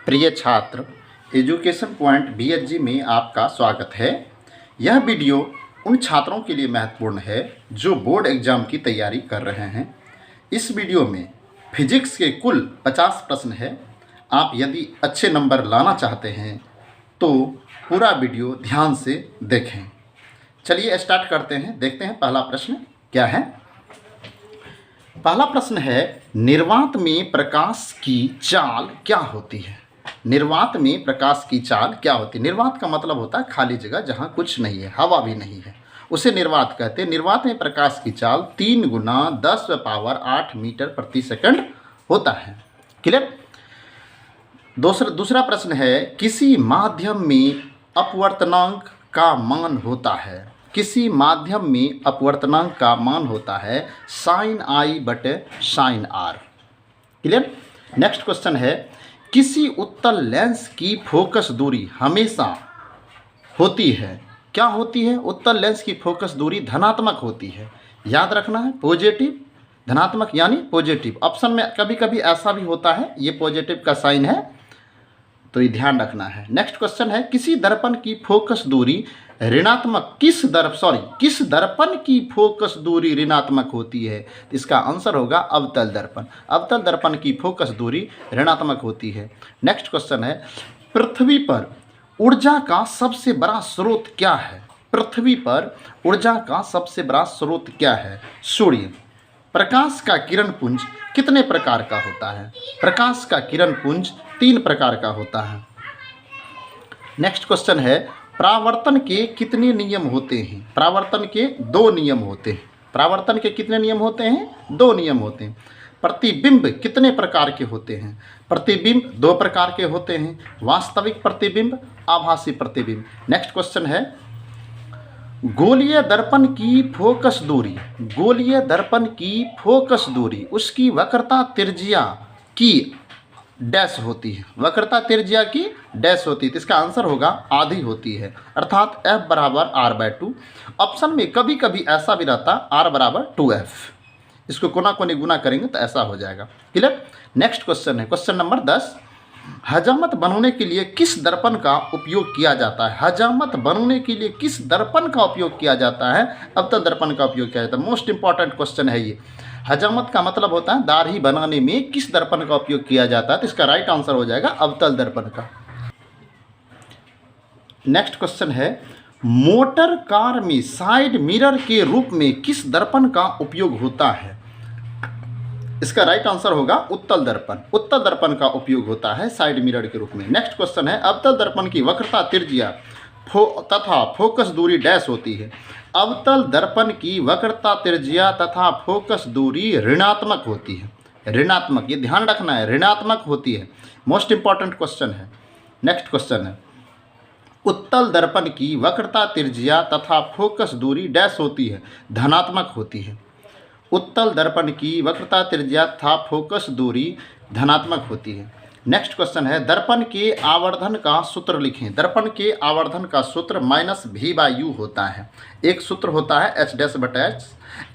प्रिय छात्र, education point BHG में आपका स्वागत है। यह वीडियो उन छात्रों के लिए महत्वपूर्ण है जो बोर्ड एग्ज़ाम की तैयारी कर रहे हैं। इस वीडियो में फिजिक्स के कुल 50 प्रश्न है। आप यदि अच्छे नंबर लाना चाहते हैं तो पूरा वीडियो ध्यान से देखें। चलिए स्टार्ट करते हैं। देखते हैं पहला प्रश्न क्या है। पहला प्रश्न है, निर्वात में प्रकाश की चाल क्या होती है? निर्वात में प्रकाश की चाल क्या होती है? निर्वात का मतलब होता है खाली जगह जहाँ कुछ नहीं है, हवा भी नहीं है, उसे निर्वात कहते हैं। निर्वात में प्रकाश की चाल 3 गुना 10⁸ मीटर प्रति सेकंड होता है। क्लियर। दूसरा प्रश्न है, किसी माध्यम में अपवर्तनांक का मान होता है? किसी माध्यम में अपवर्तनांक का मान होता है sin I बटे sin R। Clear. Next question है, किसी उत्तल लेंस की फोकस दूरी हमेशा होती है? क्या होती है? उत्तल लेंस की फोकस दूरी धनात्मक होती है। याद रखना है, पॉजिटिव धनात्मक यानी पॉजिटिव। ऑप्शन में कभी कभी ऐसा भी होता है, ये पॉजिटिव का साइन है, तो ये ध्यान रखना है। नेक्स्ट क्वेश्चन है, किसी दर्पण की फोकस दूरी ऋणात्मक किस दर्पण की फोकस दूरी ऋणात्मक होती है? इसका आंसर होगा अवतल दर्पण। अवतल दर्पण की फोकस दूरी ऋणात्मक होती है। नेक्स्ट क्वेश्चन है, पृथ्वी पर ऊर्जा का सबसे बड़ा स्रोत क्या है? पृथ्वी पर ऊर्जा का सबसे बड़ा स्रोत क्या है? सूर्य। प्रकाश का किरण पुंज कितने प्रकार का होता है? प्रकाश का किरण पुंज 3 प्रकार का होता है। नेक्स्ट क्वेश्चन है, परावर्तन के कितने नियम होते हैं? परावर्तन के 2 नियम होते हैं। परावर्तन के कितने नियम होते हैं? 2 नियम होते हैं। प्रतिबिंब कितने प्रकार के होते हैं? प्रतिबिंब 2 प्रकार के होते हैं, वास्तविक प्रतिबिंब, आभासी प्रतिबिंब। नेक्स्ट क्वेश्चन है, गोलीय दर्पण की फोकस दूरी, गोलीय दर्पण की फोकस दूरी उसकी वक्रता त्रिज्या की डैश होती है। वक्रता त्रिज्या की डैश होती है, तो इसका आंसर होगा आधी होती है, अर्थात F बराबर R/2। ऑप्शन में कभी कभी ऐसा भी रहता R बराबर 2F। इसको कोना कोनी गुना करेंगे तो ऐसा हो जाएगा। क्लियर। नेक्स्ट क्वेश्चन है, क्वेश्चन नंबर 10, हजामत बनने के लिए किस दर्पण का उपयोग किया जाता है? हजामत बनने के लिए किस दर्पण का उपयोग किया जाता है? अवतल दर्पण का उपयोग किया जाता है। मोस्ट इंपॉर्टेंट क्वेश्चन है ये। हजामत का मतलब होता है दाढ़ी बनाने में किस दर्पण का उपयोग किया जाता है, तो इसका राइट आंसर हो जाएगा अवतल दर्पण का। नेक्स्ट क्वेश्चन है, मोटर कार में साइड मिरर के रूप में किस दर्पण का उपयोग होता है? इसका राइट आंसर होगा उत्तल दर्पण। उत्तल दर्पण का उपयोग होता है साइड मिरर के रूप में। नेक्स्ट क्वेश्चन है, अवतल दर्पण की वक्रता त्रिज्या तथा फोकस दूरी डैश होती है। अवतल दर्पण की वक्रता त्रिज्या तथा फोकस दूरी ऋणात्मक होती है। ऋणात्मक, ये ध्यान रखना है, ऋणात्मक होती है। मोस्ट इंपॉर्टेंट क्वेश्चन है। नेक्स्ट क्वेश्चन है, उत्तल दर्पण की वक्रता त्रिज्या तथा फोकस दूरी डैश होती है, धनात्मक होती है। उत्तल दर्पण की वक्रता त्रिज्या तथा फोकस दूरी धनात्मक होती है। नेक्स्ट क्वेश्चन है, दर्पण के आवर्धन का सूत्र लिखें। दर्पण के आवर्धन का सूत्र -v/u होता है। एक सूत्र होता है h'/h।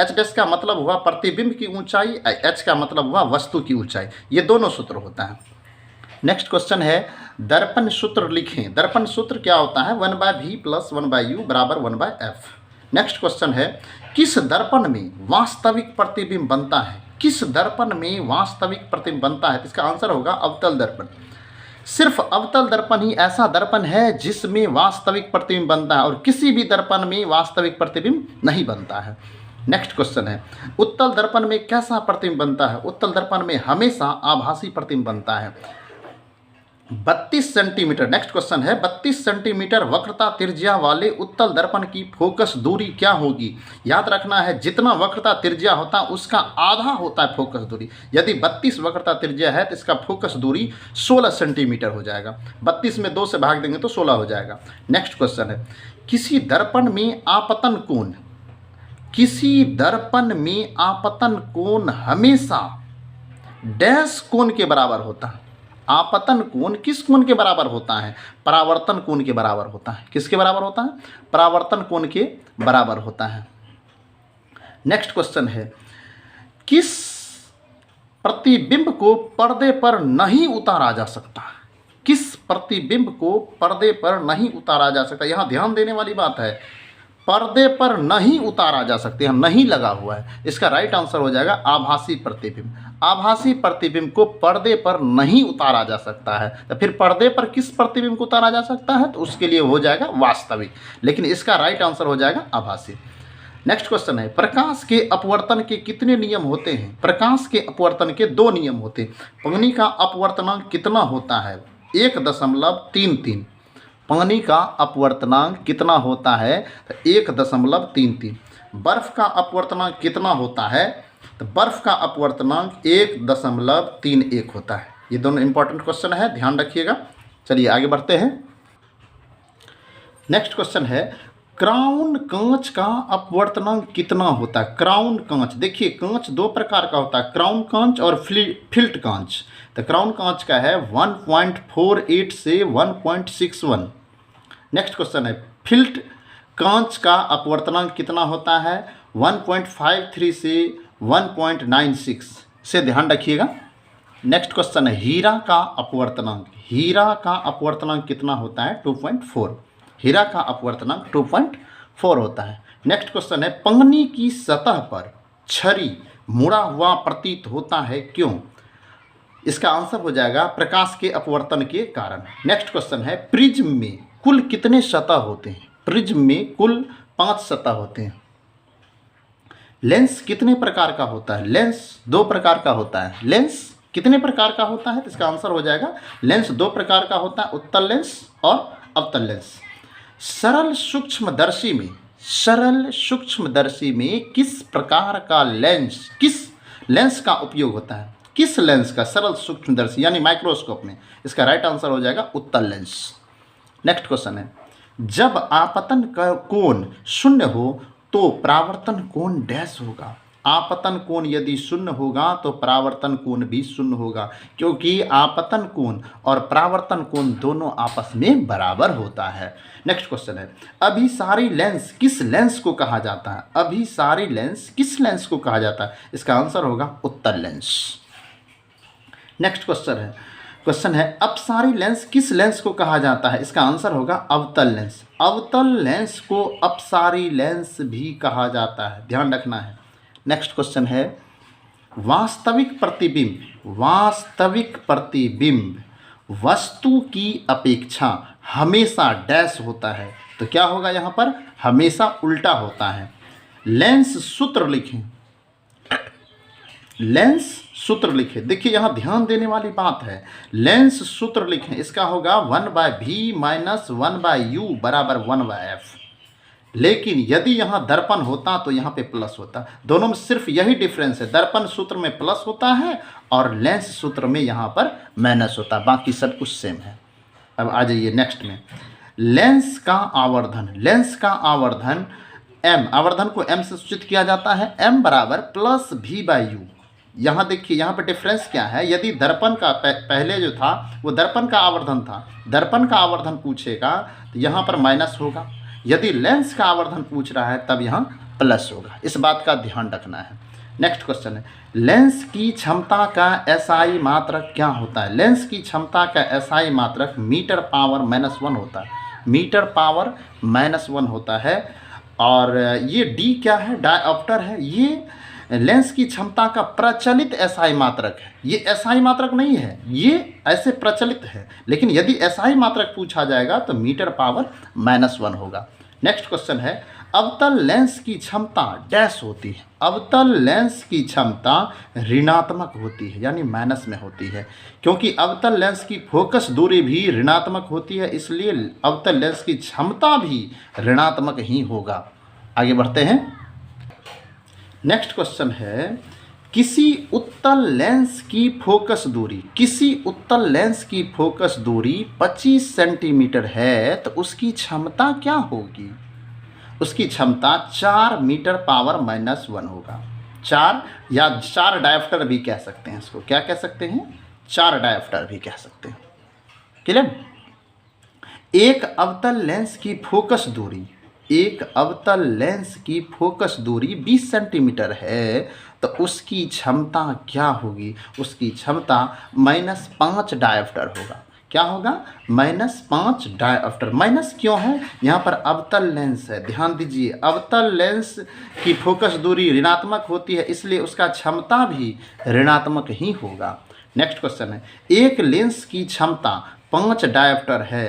h' का मतलब हुआ प्रतिबिंब की ऊंचाई, h का मतलब हुआ वस्तु की ऊंचाई। ये दोनों सूत्र होता है। नेक्स्ट क्वेश्चन है, दर्पण सूत्र लिखें। दर्पण सूत्र क्या होता है? 1/v + 1/u = 1/f। Next question है, किस दर्पण में वास्तविक प्रतिबिंब बनता है? किस दर्पण में वास्तविक प्रतिबिंब बनता है? इसका आंसर होगा अवतल दर्पण। सिर्फ अवतल दर्पण ही ऐसा दर्पण है जिसमें वास्तविक प्रतिबिंब बनता है, और किसी भी दर्पण में वास्तविक प्रतिबिंब नहीं बनता है। नेक्स्ट क्वेश्चन है, उत्तल दर्पण में कैसा प्रतिबिंब बनता है? उत्तल दर्पण में हमेशा आभासी प्रतिबिंब बनता है। 32 सेंटीमीटर। नेक्स्ट क्वेश्चन है, 32 सेंटीमीटर वक्रता त्रिज्या वाले उत्तल दर्पण की फोकस दूरी क्या होगी? याद रखना है, जितना वक्रता त्रिज्या होता है उसका आधा होता है फोकस दूरी। यदि 32 वक्रता त्रिज्या है तो इसका फोकस दूरी 16 सेंटीमीटर हो जाएगा। 32 में 2 से भाग देंगे तो 16 हो जाएगा। नेक्स्ट क्वेश्चन है, किसी दर्पण में आपतन कोण, किसी दर्पण में आपतन कोण हमेशा डैश कोण के बराबर होता है। आपतन कोण किस कोण के बराबर होता है? परावर्तन कोण के बराबर होता है। किसके बराबर होता है? परावर्तन कोण के बराबर होता है। नेक्स्ट क्वेश्चन है, किस प्रतिबिंब को पर्दे पर नहीं उतारा जा सकता? किस प्रतिबिंब को पर्दे पर नहीं उतारा जा सकता। यहाँ ध्यान देने वाली बात है, पर्दे पर नहीं उतारा जा सकता, यहाँ नहीं लगा हुआ है। इसका राइट आंसर हो जाएगा आभासी प्रतिबिंब। आभासी प्रतिबिंब को पर्दे पर नहीं उतारा जा सकता है, तो फिर पर्दे पर किस प्रतिबिंब को उतारा जा सकता है, तो उसके लिए हो जाएगा वास्तविक, लेकिन इसका राइट आंसर हो जाएगा आभासी। नेक्स्ट क्वेश्चन है, प्रकाश के अपवर्तन के कितने नियम होते हैं। प्रकाश के अपवर्तन के 2 नियम होते हैं। पानी का अपवर्तनांक कितना होता है, 1.33। पानी का अपवर्तनांक कितना होता है, तो 1.33। बर्फ का अपवर्तनांक कितना होता है, तो बर्फ का अपवर्तनांक 1.31 होता है। ये दोनों इंपॉर्टेंट क्वेश्चन है, ध्यान रखिएगा। चलिए आगे बढ़ते हैं। नेक्स्ट क्वेश्चन है, क्राउन कांच का अपवर्तनांक कितना होता है। क्राउन कांच, देखिए कांच 2 प्रकार का होता है, क्राउन कांच और फिल्ट कांच। तो क्राउन कांच का है 1.48 से 1.61। नेक्स्ट क्वेश्चन है, फिल्ट कांच का अपवर्तनांक कितना होता है, 1.53 से 1.96 से ध्यान रखिएगा। नेक्स्ट क्वेश्चन है, हीरा का अपवर्तनांक, हीरा का अपवर्तनांक कितना होता है, 2.4। हीरा का अपवर्तनांक 2.4 होता है। नेक्स्ट क्वेश्चन है, पानी की सतह पर छरी मुड़ा हुआ प्रतीत होता है, क्यों। इसका आंसर हो जाएगा प्रकाश के अपवर्तन के कारण। नेक्स्ट क्वेश्चन है, प्रिज्म में कुल कितने सतह होते हैं। प्रिज्म में कुल 5 सतह होते हैं। लेंस कितने प्रकार का होता है, लेंस 2 प्रकार का होता है। लेंस कितने प्रकार का होता है, तो इसका आंसर हो जाएगा लेंस 2 प्रकार का होता है, उत्तल लेंस और अवतल लेंस। सरल सूक्ष्मदर्शी में किस प्रकार का लेंस, किस लेंस का उपयोग होता है, किस लेंस का, सरल सूक्ष्मदर्शी यानी माइक्रोस्कोप में। इसका राइट आंसर हो जाएगा उत्तल लेंस। नेक्स्ट क्वेश्चन है, जब आपतन का कोण शून्य हो तो परावर्तन कोण डैश होगा। आपतन कोण यदि शून्य होगा तो परावर्तन कोण भी शून्य होगा, क्योंकि आपतन कोण और परावर्तन कोण दोनों आपस में बराबर होता है। नेक्स्ट क्वेश्चन है, अभिसारी लेंस किस लेंस को कहा जाता है। अभिसारी लेंस किस लेंस को कहा जाता है, इसका आंसर होगा उत्तल लेंस। नेक्स्ट क्वेश्चन है, अपसारी लेंस किस लेंस को कहा जाता है, इसका आंसर होगा अवतल लेंस। अवतल लेंस को अपसारी लेंस भी कहा जाता है, ध्यान रखना है। नेक्स्ट क्वेश्चन है, वास्तविक प्रतिबिंब वस्तु की अपेक्षा हमेशा डैश होता है, तो क्या होगा यहाँ पर, हमेशा उल्टा होता है। लेंस सूत्र लिखें, लेंस सूत्र लिखें। देखिए यहाँ ध्यान देने वाली बात है, लेंस सूत्र लिखें, इसका होगा 1/v - 1/u = 1/f। लेकिन यदि यहाँ दर्पण होता तो यहाँ पे प्लस होता। दोनों में सिर्फ यही डिफरेंस है, दर्पण सूत्र में प्लस होता है और लेंस सूत्र में यहाँ पर माइनस होता है, बाकी सब कुछ सेम है। अब आ जाइए नेक्स्ट में, लेंस का आवर्धन। लेंस का आवर्धन m, आवर्धन को m से सूचित किया जाता है, m = +v/u। यहाँ देखिए यहाँ पर डिफरेंस क्या है, यदि दर्पण का पहले जो था वो दर्पण का आवर्धन था, दर्पण का आवर्धन पूछेगा तो यहाँ पर माइनस होगा। यदि लेंस का आवर्धन पूछ रहा है तब यहाँ प्लस होगा, इस बात का ध्यान रखना है। नेक्स्ट क्वेश्चन है, लेंस की क्षमता का SI मात्रक क्या होता है। लेंस की क्षमता का SI मात्रक m/−1 होता है, m/−1 होता है। और ये D क्या है, डायऑप्टर है। ये लेंस की क्षमता का प्रचलित SI मात्रक है, ये SI मात्रक नहीं है, ये ऐसे प्रचलित है। लेकिन यदि SI मात्रक पूछा जाएगा तो m/−1 होगा। नेक्स्ट क्वेश्चन है, अवतल लेंस की क्षमता डैश होती है। अवतल लेंस की क्षमता ऋणात्मक होती है, यानी माइनस में होती है, क्योंकि अवतल लेंस की फोकस दूरी भी ऋणात्मक होती है, इसलिए अवतल लेंस की क्षमता भी ऋणात्मक ही होगा। आगे बढ़ते हैं। नेक्स्ट क्वेश्चन है, किसी उत्तल लेंस की फोकस दूरी, किसी उत्तल लेंस की फोकस दूरी 25 सेंटीमीटर है तो उसकी क्षमता क्या होगी। उसकी क्षमता 4 m/−1 होगा। 4 या 4 डायोप्टर भी कह सकते हैं, इसको क्या कह सकते हैं, 4 डायोप्टर भी कह सकते हैं। क्लियर। एक अवतल लेंस की फोकस दूरी, एक अवतल लेंस की फोकस दूरी 20 सेंटीमीटर है तो उसकी क्षमता क्या होगी, उसकी क्षमता -5 डायोप्टर होगा। क्या होगा? -5 डायऑप्टर। माइनस क्यों है? यहाँ पर अवतल लेंस है, ध्यान दीजिए। अवतल लेंस की फोकस दूरी ऋणात्मक होती है, इसलिए उसका क्षमता भी ऋणात्मक ही होगा। नेक्स्ट क्वेश्चन है, एक लेंस की क्षमता 5 डायऑप्टर है,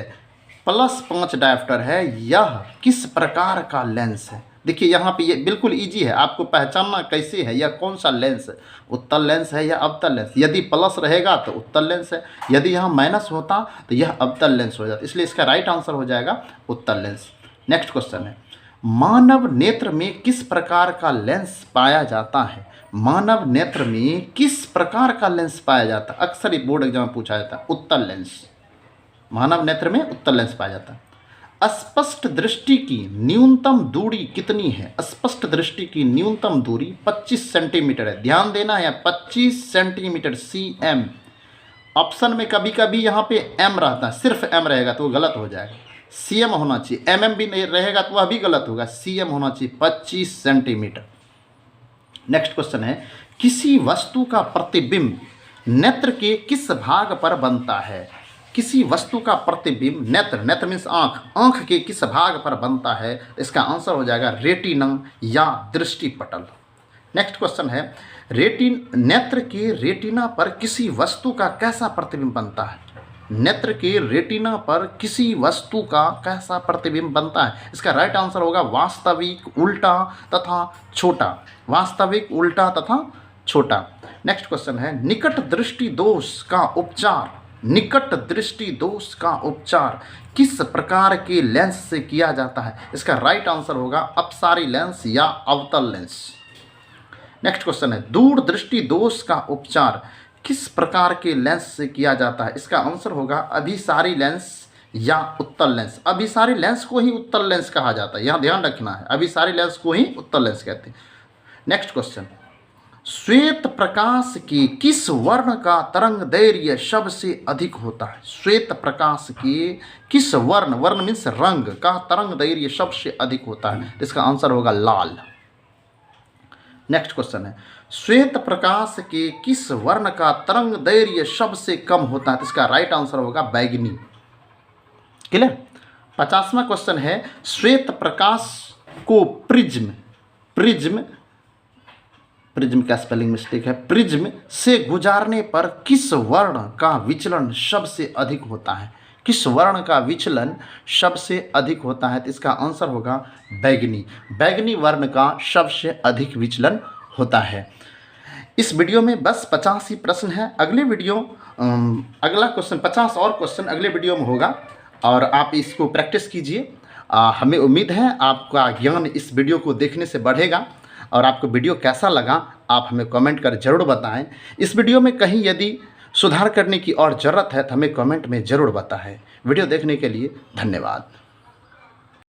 +5 डायऑप्टर है, यह किस प्रकार का लेंस है? देखिए यहाँ पे ये बिल्कुल इजी है, आपको पहचानना कैसे है, यह कौन सा लेंस है, उत्तल लेंस है या अवतल लेंस। यदि प्लस रहेगा तो उत्तल लेंस है, यदि यहाँ माइनस होता तो यह अवतल लेंस हो जाता, इसलिए इसका राइट आंसर हो जाएगा उत्तल लेंस। नेक्स्ट क्वेश्चन है, मानव नेत्र में किस प्रकार का लेंस पाया जाता है? मानव नेत्र में किस प्रकार का लेंस पाया जाता है? अक्सर ये बोर्ड एग्जाम में पूछा जाता है, उत्तल लेंस। मानव नेत्र में उत्तल लेंस पाया जाता है। स्पष्ट दृष्टि की न्यूनतम दूरी कितनी है? स्पष्ट दृष्टि की न्यूनतम दूरी 25 सेंटीमीटर है, ध्यान देना है, 25 सेंटीमीटर cm। ऑप्शन में कभी कभी यहाँ पे m रहता है, सिर्फ m रहेगा तो वो गलत हो जाएगा, cm होना चाहिए, mm भी नहीं रहेगा तो वह भी गलत होगा, cm होना चाहिए, 25 सेंटीमीटर। नेक्स्ट क्वेश्चन है, किसी वस्तु का प्रतिबिंब नेत्र के किस भाग पर बनता है? किसी वस्तु का प्रतिबिंब नेत्र मीन्स आँख के किस भाग पर बनता है? इसका आंसर हो जाएगा रेटिना या दृष्टिपटल। नेक्स्ट क्वेश्चन है, नेत्र के रेटिना पर किसी वस्तु का कैसा प्रतिबिंब बनता है? नेत्र के रेटिना पर किसी वस्तु का कैसा प्रतिबिंब बनता है? इसका राइट आंसर होगा वास्तविक, उल्टा तथा छोटा। वास्तविक, उल्टा तथा छोटा। नेक्स्ट क्वेश्चन है, निकट दृष्टि दोष का उपचार, निकट दृष्टि दोष का उपचार किस प्रकार के लेंस से किया जाता है? इसका राइट आंसर होगा अपसारी लेंस या अवतल लेंस। नेक्स्ट क्वेश्चन है, दूर दृष्टि दोष का उपचार किस प्रकार के लेंस से किया जाता है? इसका आंसर होगा अभिसारी लेंस या उत्तल लेंस। अभिसारी लेंस को ही उत्तल लेंस कहा जाता है, यहाँ ध्यान रखना है, अभिसारी लेंस को ही उत्तल लेंस कहते हैं। नेक्स्ट क्वेश्चन, श्वेत प्रकाश के किस वर्ण का तरंग दैर्घ्य सबसे अधिक होता है? श्वेत प्रकाश के किस वर्ण मीन्स रंग का तरंग दैर्घ्य सबसे अधिक होता है? इसका आंसर होगा लाल। नेक्स्ट क्वेश्चन है, श्वेत प्रकाश के किस वर्ण का तरंग दैर्घ्य सबसे कम होता है? इसका राइट आंसर होगा बैगनी। क्लियर? 50वां क्वेश्चन है, श्वेत प्रकाश को प्रिज्म का स्पेलिंग मिस्टेक है, प्रिज्म से गुजारने पर किस वर्ण का विचलन सबसे अधिक होता है? किस वर्ण का विचलन सबसे अधिक होता है? तो इसका आंसर होगा बैगनी। बैगनी वर्ण का सबसे अधिक विचलन होता है। इस वीडियो में बस 50 ही प्रश्न है। अगले वीडियो अगला क्वेश्चन 50 और क्वेश्चन अगले वीडियो में होगा और आप इसको प्रैक्टिस कीजिए। हमें उम्मीद है आपका ज्ञान इस वीडियो को देखने से बढ़ेगा। और आपको वीडियो कैसा लगा आप हमें कमेंट कर ज़रूर बताएं। इस वीडियो में कहीं यदि सुधार करने की और ज़रूरत है तो हमें कमेंट में ज़रूर बताएं। वीडियो देखने के लिए धन्यवाद।